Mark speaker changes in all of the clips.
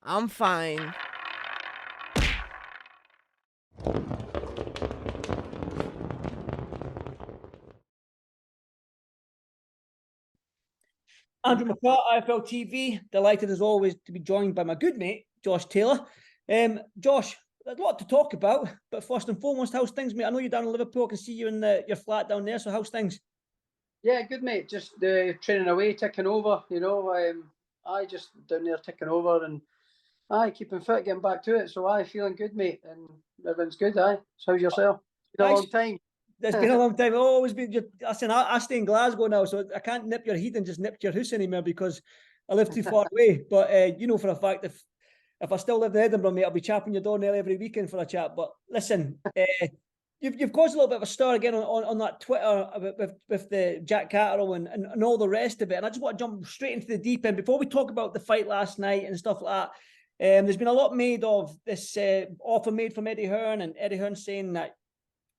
Speaker 1: I'm fine.
Speaker 2: Andrew McCART, IFL TV. Delighted as always to be joined by my good mate, Josh Taylor. Josh, there's a lot to talk about, but first and foremost, how's things, mate? I know you're down in Liverpool. I can see you in your flat down there. So how's things?
Speaker 3: Yeah, good mate. Just training away, ticking over. I just down there ticking over and keeping fit, getting back to it. So feeling good, mate, and everything's good. So how's yourself? It's been a long time.
Speaker 2: It's been a long time. I've always been. Listen, I stay in Glasgow now, so I can't nip your heat and just nip your house anymore because I live too far away. But you know for a fact, if I still lived in Edinburgh, mate, I'll be chapping your door nail every weekend for a chat. But listen, you've caused a little bit of a stir again on that Twitter with the Jack Catterall and all the rest of it. And I just want to jump straight into the deep end before we talk about the fight last night and stuff like that. There's been a lot made of this offer made from Eddie Hearn, and Eddie Hearn saying that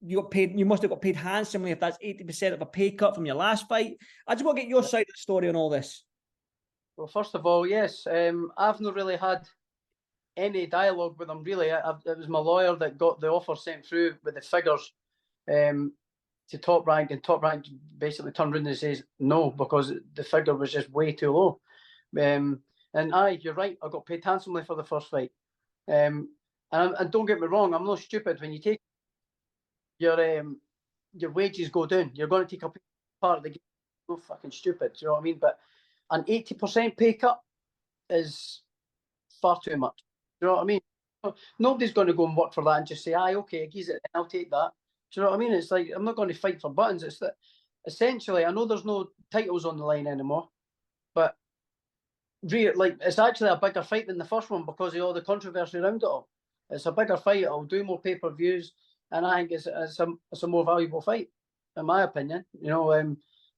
Speaker 2: you must have got paid handsomely if that's 80% of a pay cut from your last fight. I just want to get your side of the story on all this.
Speaker 3: Well, first of all, yes, I've not really had any dialogue with him, really. It was my lawyer that got the offer sent through with the figures to Top Rank, and Top Rank basically turned around and says no, because the figure was just way too low. And you're right, I got paid handsomely for the first fight. And don't get me wrong, I'm not stupid. When you take your wages go down, you're going to take a part of the game. So fucking stupid, do you know what I mean? But an 80% pay cut is far too much. Do you know what I mean? Nobody's going to go and work for that and just say, okay, geez it, I'll take that. Do you know what I mean? It's like, I'm not going to fight for buttons. It's that essentially, I know there's no titles on the line anymore, but it's actually a bigger fight than the first one because of all the controversy around it all. It's a bigger fight. It'll do more pay-per-views, and I think it's a more valuable fight, in my opinion.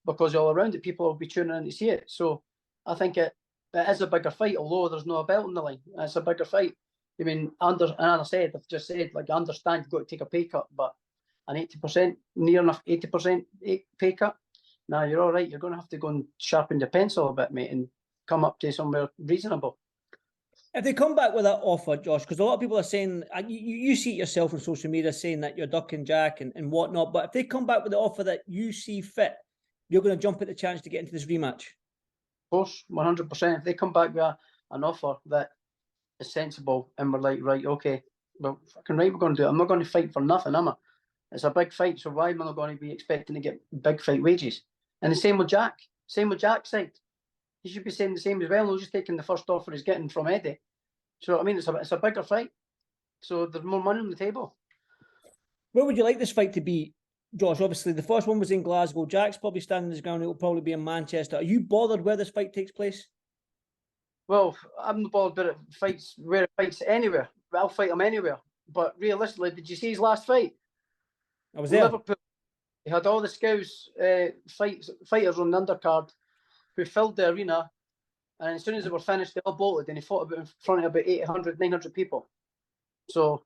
Speaker 3: Because all around it, people will be tuning in to see it. So I think it is a bigger fight, although there's no belt on the line. It's a bigger fight. I mean, I've just said, I understand you've got to take a pay cut, but an 80%, near enough 80% pay cut, nah, you're all right. You're going to have to go and sharpen your pencil a bit, mate, and come up to somewhere reasonable.
Speaker 2: If they come back with that offer, Josh, because a lot of people are saying, you see it yourself on social media saying that you're ducking Jack and whatnot, but if they come back with the offer that you see fit, you're going to jump at the chance to get into this rematch?
Speaker 3: Of course, 100%. If they come back with an offer that is sensible and we're like, right, okay, well, fucking right, we're going to do it. I'm not going to fight for nothing, am I? It's a big fight, so why am I not going to be expecting to get big fight wages? And the same with Jack. Same with Jack's side. He should be saying the same as well. No, just taking the first offer he's getting from Eddie. So I mean, it's a bigger fight. So there's more money on the table.
Speaker 2: Where would you like this fight to be, Josh? Obviously, the first one was in Glasgow. Jack's probably standing his ground. It will probably be in Manchester. Are you bothered where this fight takes place?
Speaker 3: Well, I'm not bothered where it fights anywhere. I'll fight him anywhere. But realistically, did you see his last fight?
Speaker 2: I was there.
Speaker 3: Liverpool. He had all the Scouse fighters on the undercard who filled the arena, and as soon as they were finished, they all bolted, and he fought in front of about 800, 900 people. So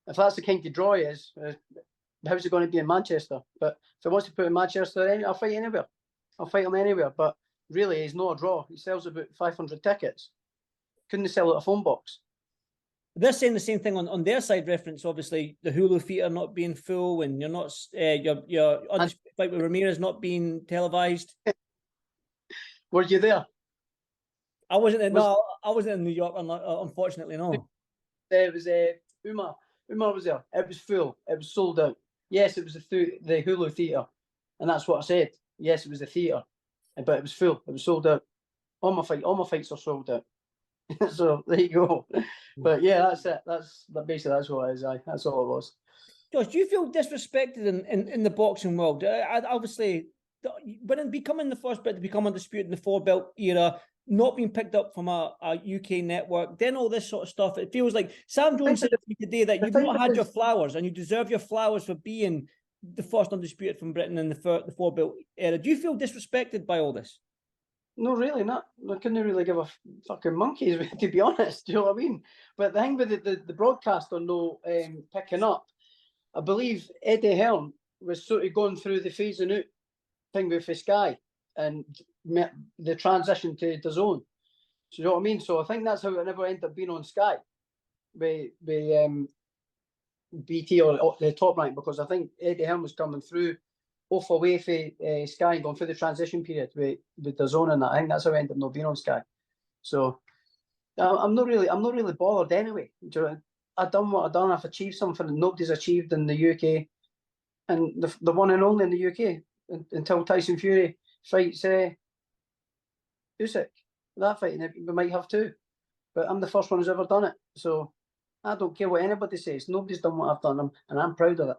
Speaker 3: if that's the kind of draw he is, how's it going to be in Manchester? But if he wants to put in Manchester, I'll fight anywhere. I'll fight him anywhere. But really, he's not a draw. He sells about 500 tickets. Couldn't sell out a phone box.
Speaker 2: They're saying the same thing on their side. Reference, obviously, the Hulu theatre not being full, and you're not your undisputed fight with Ramirez not being televised.
Speaker 3: Were you there?
Speaker 2: I wasn't. I wasn't in New York. Unfortunately, no.
Speaker 3: It was Umar. Umar was there. It was full. It was sold out. Yes, it was the Hulu theatre, and that's what I said. Yes, it was the theatre, but it was full. It was sold out. All my fights are sold out. So there you go. But yeah, that's it. That's what it is. That's all it was.
Speaker 2: Josh, do you feel disrespected in the boxing world? Obviously, when becoming the first belt to become undisputed in the 4-belt era, not being picked up from a UK network, then all this sort of stuff. It feels like Sam Jones said to me today that you've not had your flowers, and you deserve your flowers for being the first undisputed from Britain in the 4-belt era. Do you feel disrespected by all this?
Speaker 3: No, really not. I couldn't really give a fucking monkeys, to be honest. Do you know what I mean? But the thing with the broadcast on no picking up, I believe Eddie Hearn was sort of going through the phasing out thing with Sky and the transition to DAZN. you know what I mean? So I think that's how it never ended up being on Sky, with BT or the Top Rank, because I think Eddie Hearn was coming through off away for Sky and going through the transition period with the zone and that. I think that's how it ended up not being on Sky. So I'm not really bothered anyway. I've done what I've done. I've achieved something that nobody's achieved in the UK, and the one and only in the UK until Tyson Fury fights Usyk. That fight, and we might have two, but I'm the first one who's ever done it. So I don't care what anybody says. Nobody's done what I've done, and I'm proud of it.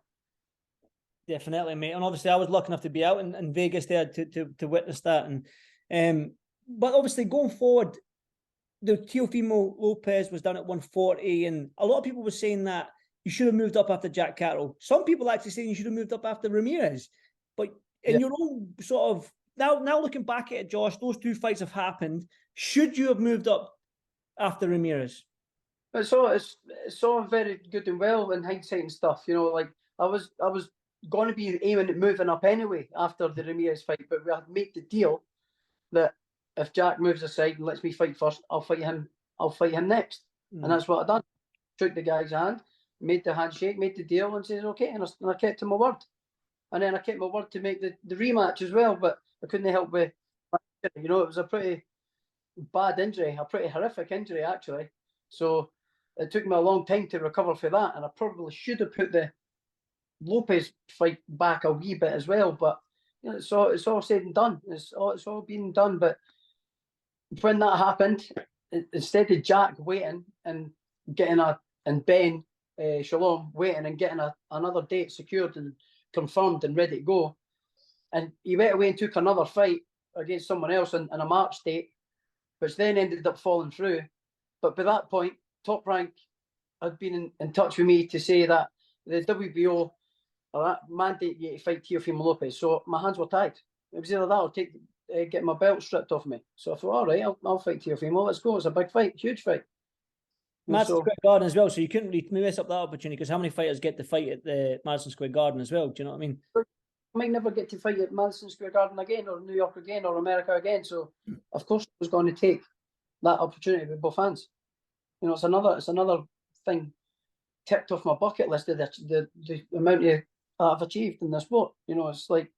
Speaker 2: Definitely, mate. And obviously, I was lucky enough to be out in Vegas there to witness that. And but obviously, going forward, the Teofimo Lopez was done at 140, and a lot of people were saying that you should have moved up after Jack Catterall. Some people actually saying you should have moved up after Ramirez. But in your own sort of now looking back at it, Josh, those two fights have happened. Should you have moved up after Ramirez?
Speaker 3: It's all very good and well in hindsight and stuff. You know, like I was going to be aiming at moving up anyway after the Ramirez fight, but we had to make the deal that if Jack moves aside and lets me fight first, I'll fight him next. And that's what I done. Shook the guy's hand, made the handshake, made the deal, and says okay, and I kept to my word. And then I kept my word to make the rematch as well, but I couldn't help with, you know, it was a pretty bad injury, a pretty horrific injury actually. So it took me a long time to recover for that, and I probably should have put the Lopez fight back a wee bit as well. But you know, it's all said and done. It's all been done. But when that happened, instead of Jack waiting and getting and Ben Shalom waiting and getting another date secured and confirmed and ready to go, and he went away and took another fight against someone else in a March date, which then ended up falling through. But by that point, Top Rank had been in touch with me to say that the WBO mandate you to fight Teofimo Lopez. So my hands were tied. It was either that or get my belt stripped off me. So I thought, all right, I'll fight Teofimo. Let's go. It's a big fight, huge fight.
Speaker 2: Madison Square Garden as well, so you couldn't really mess up that opportunity, because how many fighters get to fight at the Madison Square Garden as well? Do you know what I mean?
Speaker 3: I might never get to fight at Madison Square Garden again, or New York again, or America again. So of course I was going to take that opportunity with both hands. You know, it's another thing ticked off my bucket list of the amount I've achieved in the sport. You know, it's like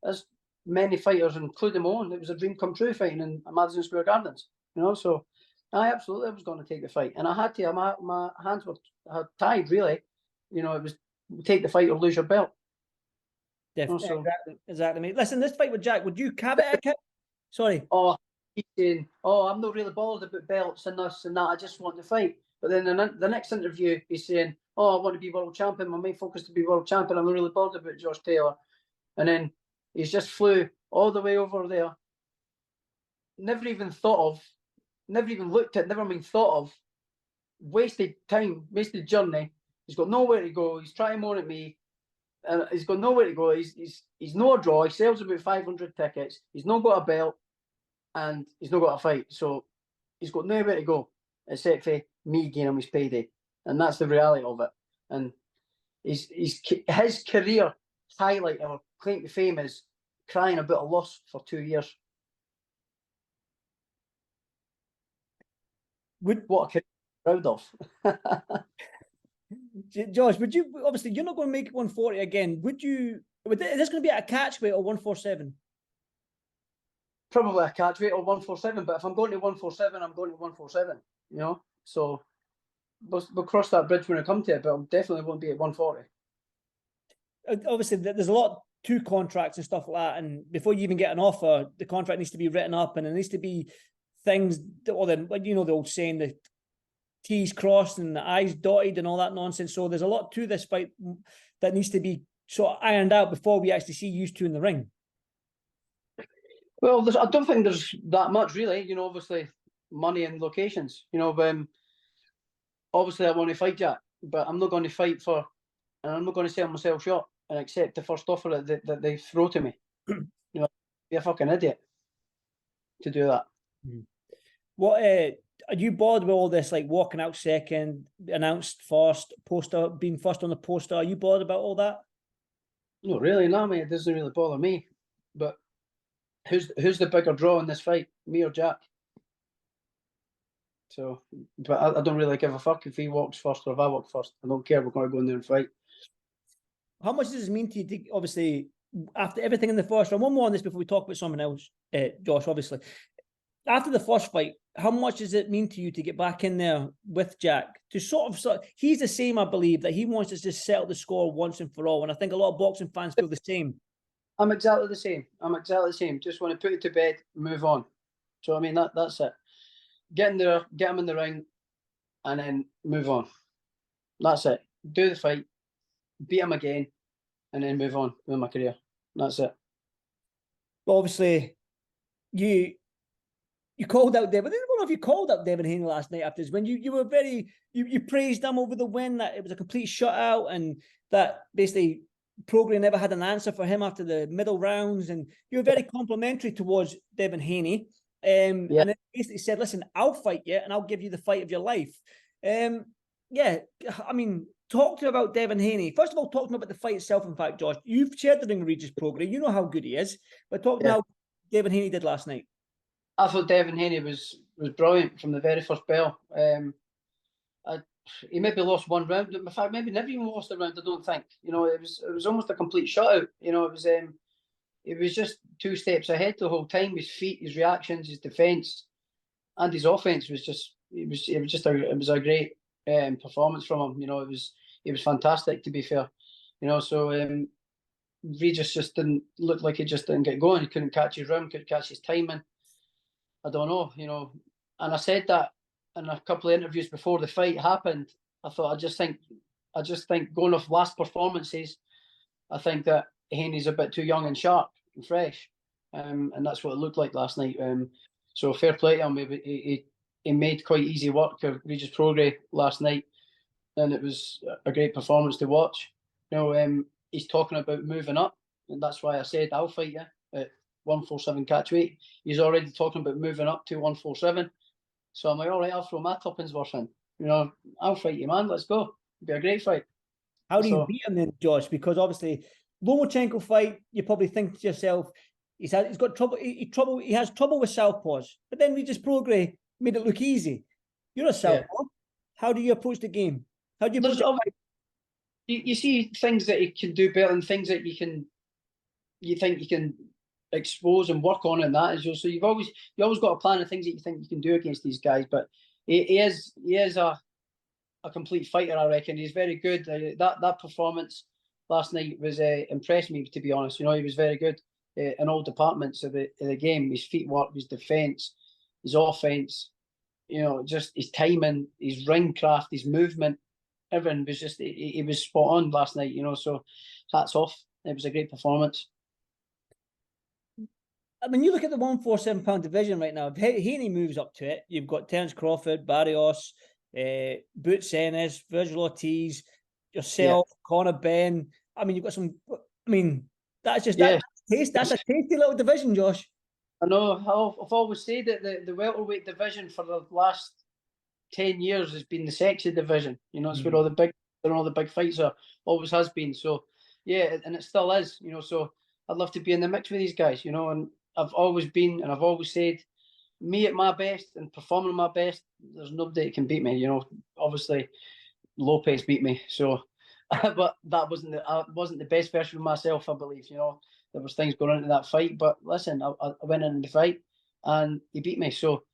Speaker 3: as many fighters, including my own, it was a dream come true fighting in Madison Square Gardens. You know, so I absolutely was going to take the fight, and I had to. My hands were tied, really. You know, it was take the fight or lose your belt.
Speaker 2: Definitely, you know, so. Exactly, mate. Listen, this fight with Jack, would you caveat it? Sorry.
Speaker 3: Oh, he's saying, "Oh, I'm not really bothered about belts and this and that. I just want to fight." But then the next interview, he's saying, "Oh, I want to be world champion. My main focus is to be world champion. I'm not really bothered about Josh Taylor." And then he's just flew all the way over there. Never even looked at, never even thought of. Wasted time, wasted journey. He's got nowhere to go. He's trying more at me. And he's got nowhere to go. He's no draw. He sells about 500 tickets. He's not got a belt, and he's not got a fight. So he's got nowhere to go except for me getting him his payday, and that's the reality of it. And his career highlight or claim to fame is crying about a loss for 2 years. What a career I'm proud of.
Speaker 2: Josh, would you, obviously you're not going to make 140 again, is this going to be at a catch weight or 147?
Speaker 3: Probably a catch weight or 147, but if I'm going to 147, I'm going to 147, you know? So we'll cross that bridge when I come to it, but I definitely won't be at 140.
Speaker 2: Obviously, there's a lot to contracts and stuff like that, and before you even get an offer, the contract needs to be written up, and there needs to be things, like, you know, the old saying, the T's crossed and the I's dotted and all that nonsense. So there's a lot to this fight that needs to be sort of ironed out before we actually see you two in the ring.
Speaker 3: Well, I don't think there's that much, really. You know, obviously, money and locations. You know, obviously I want to fight Jack, but I'm not going to fight and I'm not going to sell myself short and accept the first offer that they throw to me. You know, be a fucking idiot to do that.
Speaker 2: What are you bothered with all this, like walking out second, announced first, poster, being first on the poster? Are you bothered about all that?
Speaker 3: No, really, no, mate. It doesn't really bother me. But who's the bigger draw in this fight, me or Jack? So, but I don't really give a fuck if he walks first or if I walk first. I don't care. We're going to go in there and fight.
Speaker 2: How much does this mean to you, obviously, after everything in the first round? One more on this before we talk about someone else, Josh, obviously. After the first fight, how much does it mean to you to get back in there with Jack? To sort of, he's the same, I believe, that he wants to just settle the score once and for all. And I think a lot of boxing fans feel the same.
Speaker 3: I'm exactly the same. Just want to put it to bed, move on. So, I mean, that's it. Get in there, get him in the ring, and then move on. That's it. Do the fight, beat him again, and then move on with my career. That's it.
Speaker 2: But obviously, you called out Devin. I don't know if you called out Devin Haney last night after his win. You were very, you praised him over the win, that it was a complete shutout and that basically Prograis never had an answer for him after the middle rounds. And you were very complimentary towards Devin Haney. And then basically said, listen, I'll fight you and I'll give you the fight of your life. Yeah, I mean, talk to me about Devin Haney. First of all, talk to me about the fight itself. In fact, Josh, you've shared the ring with Regis Prograis. You know how good he is. But talk to me how Devin Haney did last night.
Speaker 3: I thought Devin Haney was brilliant from the very first bell. He maybe lost one round. In fact, maybe never even lost a round. I don't think. You know, it was almost a complete shutout. You know, it was just 2 steps ahead the whole time. His feet, his reactions, his defence, and his offence was just it was a great performance from him. You know, it was fantastic, to be fair. You know, so Regis just didn't look like he just didn't get going. He couldn't catch his rhythm, couldn't catch his timing. I don't know, you know. And I said that in a couple of interviews before the fight happened. I thought I just think going off last performances, I think that Haney's a bit too young and sharp and fresh, and that's what it looked like last night. So fair play to him. He made quite easy work of Regis Prograis last night, and it was a great performance to watch. You know, he's talking about moving up, and that's why I said I'll fight you at 147 catch weight. He's already talking about moving up to 147. So I'm like, all right, I'll throw my tuppence worth in. You know, I'll fight you, man. Let's go. It'll be a great fight.
Speaker 2: How do you beat him then, Josh? Because obviously, Lomachenko fight, you probably think to yourself, he's got trouble. He has trouble with southpaws. But then Regis Prograis made it look easy. You're a southpaw. Yeah. How do you approach the game? How do you approach it?
Speaker 3: You see things that he can do better and things that you think you can expose and work on, and that is so you always got a plan of things that you think you can do against these guys. But he is a complete fighter, I reckon. He's very good. That performance last night was impressed me, to be honest. You know, he was very good in all departments of the game. His feet work, his defence, his offence, you know, just his timing, his ring craft, his movement, everything was just he was spot on last night, you know, so hats off. It was a great performance.
Speaker 2: I mean, you look at the 147-pound division right now. If Haney moves up to it, you've got Terence Crawford, Barrios, Boots Ennis, Virgil Ortiz, yourself, Conor Benn. I mean, you've got some. I mean, that's just that's a tasty little division, Josh.
Speaker 3: I know. I've always said that the welterweight division for the last 10 years has been the sexy division. You know, it's where all the big fights are. Always has been. So yeah, and it still is. You know, so I'd love to be in the mix with these guys. You know, and I've always been, and I've always said, me at my best and performing my best, there's nobody that can beat me. You know, obviously Lopez beat me, so but that wasn't the best version of myself, I believe. You know, there was things going into that fight, but listen, I went in the fight and he beat me. So,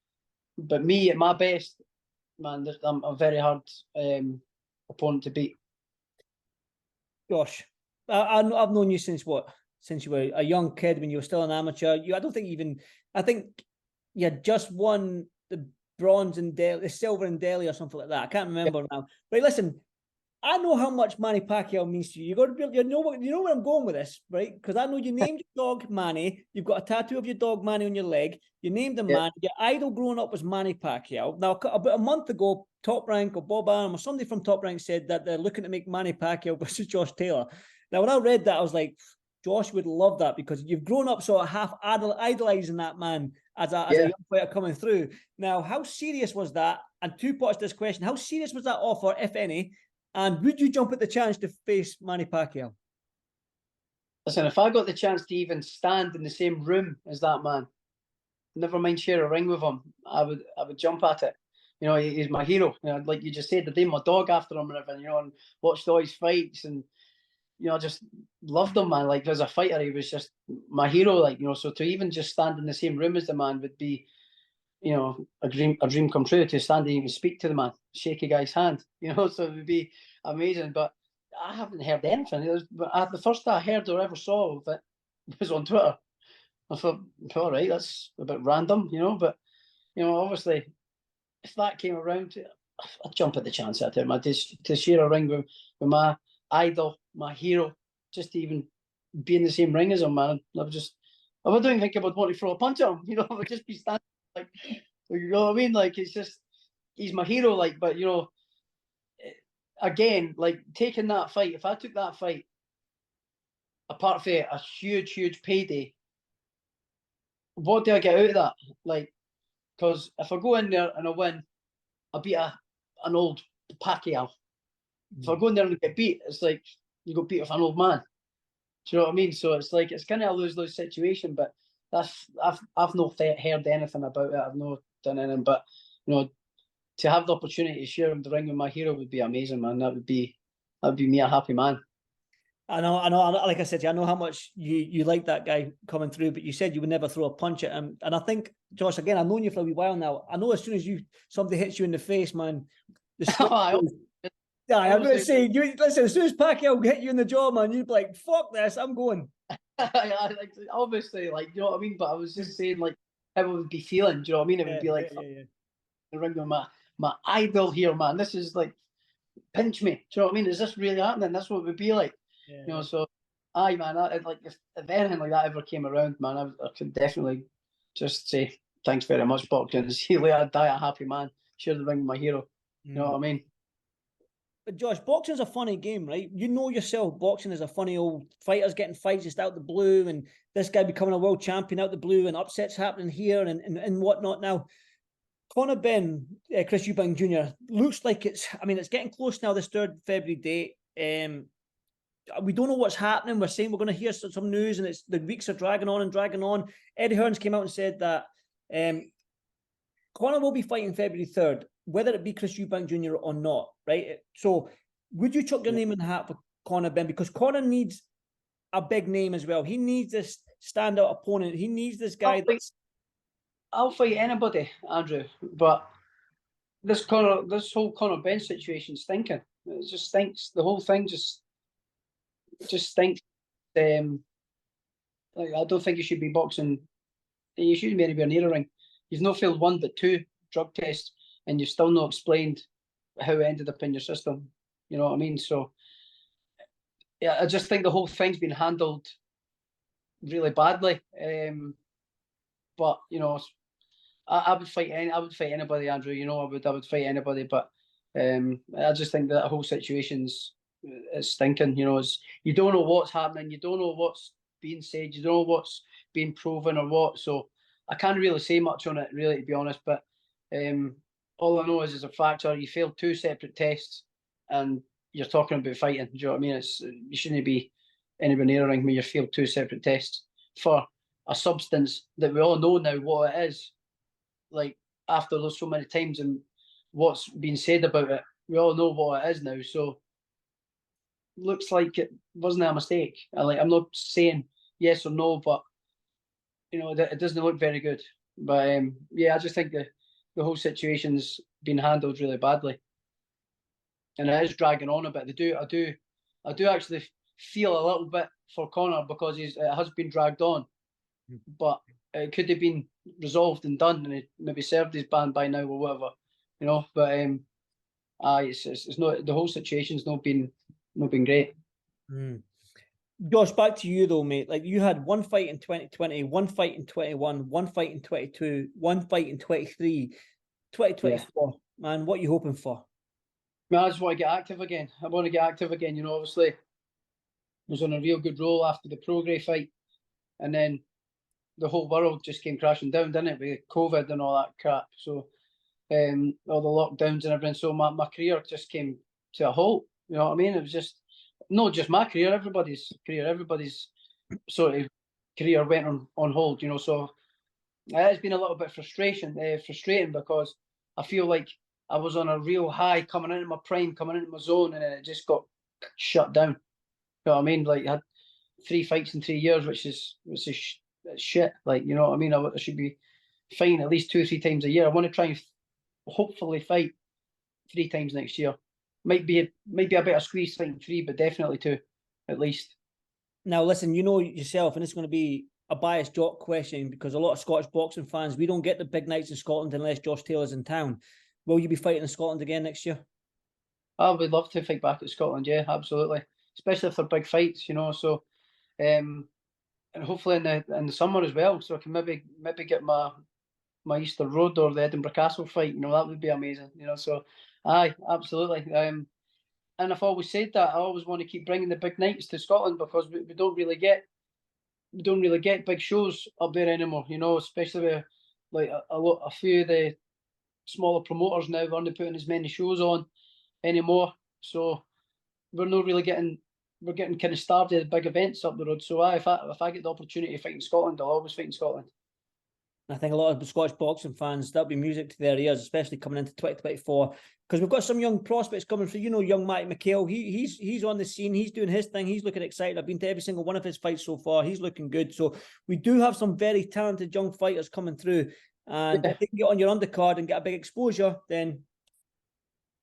Speaker 3: but me at my best, man, I'm a very hard opponent to beat.
Speaker 2: Josh, I've known you since what? Since you were a young kid, when you were still an amateur. I think you had just won the bronze in Delhi, the silver in Delhi or something like that. I can't remember now. But listen, I know how much Manny Pacquiao means to you. You got to be, you know where I'm going with this, right? Because I know you named your dog Manny. You've got a tattoo of your dog Manny on your leg. You named him Manny. Your idol growing up was Manny Pacquiao. Now, about a month ago, Top Rank or Bob Arum or somebody from Top Rank said that they're looking to make Manny Pacquiao versus Josh Taylor. Now, when I read that, I was like, Josh would love that, because you've grown up sort of half idolizing that man as a young fighter coming through. Now, how serious was that? And 2 parts to this question: how serious was that offer, if any? And would you jump at the chance to face Manny Pacquiao?
Speaker 3: Listen, if I got the chance to even stand in the same room as that man, never mind share a ring with him, I would jump at it. You know, he's my hero. You know, like you just said, I named my dog after him and everything. You know, and watched all his fights, and you know, I just loved him, man. Like as a fighter, he was just my hero. Like, you know, so to even just stand in the same room as the man would be, you know, a dream come true. To stand and even speak to the man, shake a guy's hand, you know, so it would be amazing. But I haven't heard anything. The first I heard or ever saw of it was on Twitter. I thought, all right, that's a bit random, you know, but you know, obviously, if that came around, I'd jump at the chance at it. To share a ring with my idol, my hero, just to even be in the same ring as him, man. I wouldn't even think I would want to throw a punch at him. You know, I would just be standing like, you know what I mean? Like it's just he's my hero. Like, but you know, again, like taking that fight. If I took that fight, apart from a huge payday, what do I get out of that? Like, because if I go in there and I win, I beat an old Pacquiao. If I go in there and get beat, it's like you got beat with an old man. Do you know what I mean? So it's like it's kind of a lose-lose situation. But I've not heard anything about it. I've not done anything. But you know, to have the opportunity to share the ring with my hero would be amazing, man. That would be me a happy man.
Speaker 2: I know. Like I said, I know how much you like that guy coming through, but you said you would never throw a punch at him. And I think, Josh, again, I've known you for a wee while now. I know as soon as somebody hits you in the face, man, yeah, I'm going to say, listen, as soon as Pacquiao hit you in the jaw, man, you'd be like, fuck this, I'm going.
Speaker 3: Obviously, like, you know what I mean? But I was just saying, like, how it would be feeling. Do you know what I mean? It would be like, the ring with my idol here, man. This is like, pinch me. Do you know what I mean? Is this really happening? That's what it would be like. You know, so, aye, man, like, if anything like that ever came around, man, I could definitely just say, thanks very much, boxing. See you later, die a happy man. Share the ring with my hero. You know what I mean?
Speaker 2: But Josh, boxing's a funny game, right? You know yourself, boxing is a funny old fighters getting fights just out the blue, and this guy becoming a world champion out the blue, and upsets happening here and whatnot. Now, Conor Benn, Chris Eubank Jr. looks like it's getting close now, this 3rd February date. We don't know what's happening. We're saying we're going to hear some news, and the weeks are dragging on and dragging on. Eddie Hearns came out and said that Conor will be fighting February 3rd, whether it be Chris Eubank Jr. or not, right? So would you chuck your name in the hat for Conor Benn? Because Conor needs a big name as well. He needs this standout opponent. He needs this guy
Speaker 3: I'll fight anybody, Andrew, but this whole Conor Benn situation stinking. It just stinks. The whole thing just stinks. Like, I don't think you should be boxing. You shouldn't be anywhere near a ring. You've not failed 1 but 2 drug tests, and you've still not explained how it ended up in your system. You know what I mean? So, yeah, I just think the whole thing's been handled really badly. But you know, I would fight anybody, Andrew. You know, I would fight anybody. But I just think that whole situation's stinking. You know, you don't know what's happening. You don't know what's being said. You don't know what's being proven or what. So I can't really say much on it, really, to be honest. But all I know is, as a factor, you failed 2 separate tests, and you're talking about fighting. Do you know what I mean? You shouldn't be anywhere near a ring when you failed 2 separate tests for a substance that we all know now what it is. Like, after those so many times and what's been said about it, we all know what it is now. So looks like it wasn't a mistake. I'm not saying yes or no, but you know, it doesn't look very good. But yeah, I just think the whole situation's been handled really badly, and it is dragging on a bit. I do actually feel a little bit for Conor, because it has been dragged on, but it could have been resolved and done, and it maybe served his ban by now or whatever, you know. But it's not, the whole situation's not been great.
Speaker 2: Josh, back to you though, mate. Like, you had 1 fight in 2020, 1 fight in 21, 1 fight in 22, 1 fight in 23, 2024. Yeah. Man, what are you hoping for?
Speaker 3: I just want to get active again. I want to get active again. You know, obviously, I was on a real good roll after the Prograis fight, and then the whole world just came crashing down, didn't it, with COVID and all that crap. So, all the lockdowns and everything. So my career just came to a halt. You know what I mean? It was just not just my career, everybody's sort of career went on hold. You know, so it's been a little bit frustrating because I feel like I was on a real high, coming into my prime, coming into my zone, and then it just got shut down. You know what I mean? Like, I had 3 fights in 3 years, which is shit. Like, you know what I mean? I should be fighting at least 2 or 3 times a year. I want to try and hopefully fight 3 times next year. Might be a better squeeze fighting 3, but definitely 2 at least.
Speaker 2: Now, listen, you know yourself, and it's going to be a biased jock question because a lot of Scottish boxing fans, we don't get the big nights in Scotland unless Josh Taylor's in town. Will you be fighting in Scotland again next year?
Speaker 3: I would love to fight back at Scotland, yeah, absolutely. Especially if they're big fights, you know. So, and hopefully in the summer as well, so I can maybe get my Easter Road or the Edinburgh Castle fight. You know, that would be amazing. You know, so aye, absolutely. And I've always said that I always want to keep bringing the big nights to Scotland because we don't really get big shows up there anymore. You know, especially with like a few of the smaller promoters now aren't putting as many shows on anymore. So we're not really getting kind of starved of big events up the road. So if I get the opportunity to fight in Scotland, I'll always fight in Scotland.
Speaker 2: I think a lot of the Scottish boxing fans, that'll be music to their ears, especially coming into 2024. Because we've got some young prospects coming through. You know, young Matty McHale, he's on the scene. He's doing his thing. He's looking excited. I've been to every single one of his fights so far. He's looking good. So we do have some very talented young fighters coming through. And if they can get on your undercard and get a big exposure, then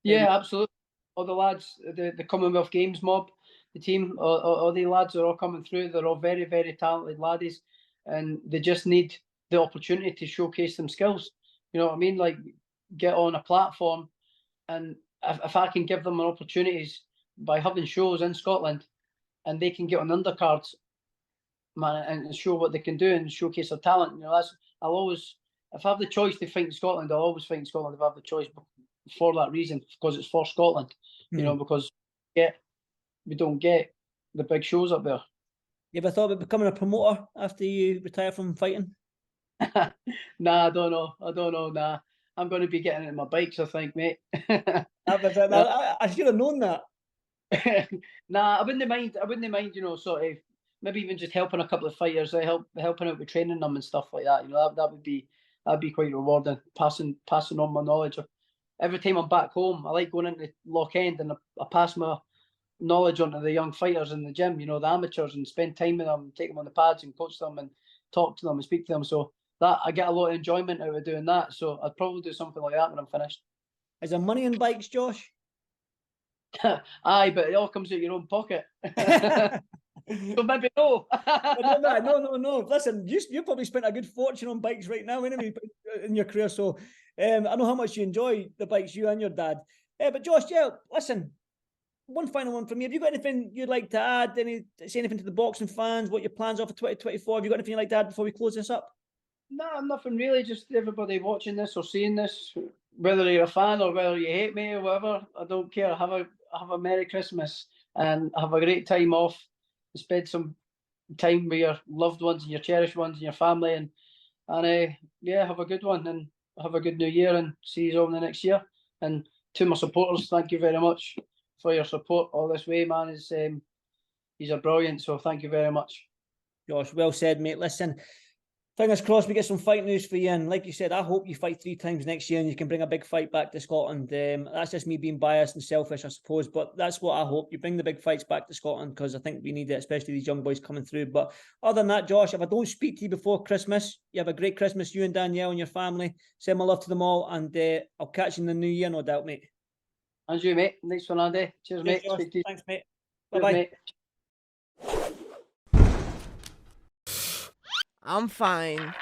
Speaker 3: yeah, absolutely. All the lads, the Commonwealth Games mob, the team, all the lads are all coming through. They're all very, very talented laddies, and they just need the opportunity to showcase them skills. You know what I mean? Like, get on a platform, and if I can give them opportunities by having shows in Scotland, and they can get on undercards, man, and show what they can do and showcase their talent. You know, I'll always, if I have the choice to fight in Scotland, I'll always fight in Scotland if I have the choice for that reason, because it's for Scotland. You know, because we don't get the big shows up there.
Speaker 2: You ever thought about becoming a promoter after you retire from fighting?
Speaker 3: Nah, I don't know. Nah, I'm going to be getting into my bikes, I think, mate.
Speaker 2: I should have known that.
Speaker 3: Nah, I wouldn't mind. You know, sort of maybe even just helping a couple of fighters, helping out with training them and stuff like that. You know, that'd be quite rewarding. Passing on my knowledge. Every time I'm back home, I like going into Loch End and I pass my knowledge onto the young fighters in the gym, you know, the amateurs, and spend time with them, take them on the pads and coach them and talk to them and speak to them. So that I get a lot of enjoyment out of doing that. So I'd probably do something like that when I'm finished.
Speaker 2: Is there money in bikes, Josh?
Speaker 3: Aye, but it all comes out of your own pocket. So maybe no.
Speaker 2: No. Listen, you probably spent a good fortune on bikes right now, anyway, in your career. So I know how much you enjoy the bikes, you and your dad. But Josh, yeah, listen, one final one from me. Have you got anything you'd like to add? Say anything to the boxing fans? What your plans are for 2024? Have you got anything you'd like to add before we close this up?
Speaker 3: No, nothing really. Just everybody watching this or seeing this, whether you're a fan or whether you hate me or whatever, I don't care. Have a Merry Christmas and have a great time off. Spend some time with your loved ones and your cherished ones and your family, and yeah, have a good one and have a good New Year, and see you all in the next year. And to my supporters, thank you very much for your support all this way, man. He's a brilliant, so thank you very much.
Speaker 2: Josh, well said, mate. Listen, fingers crossed we get some fight news for you. And like you said, I hope you fight 3 times next year and you can bring a big fight back to Scotland. That's just me being biased and selfish, I suppose. But that's what I hope. You bring the big fights back to Scotland because I think we need it, especially these young boys coming through. But other than that, Josh, if I don't speak to you before Christmas, you have a great Christmas, you and Danielle and your family. Send my love to them all. And I'll catch you in the new year, no doubt, mate.
Speaker 3: And you, mate. Nice one, Andy. Cheers, mate.
Speaker 2: Josh. Thanks, mate. Bye-bye.
Speaker 1: I'm fine.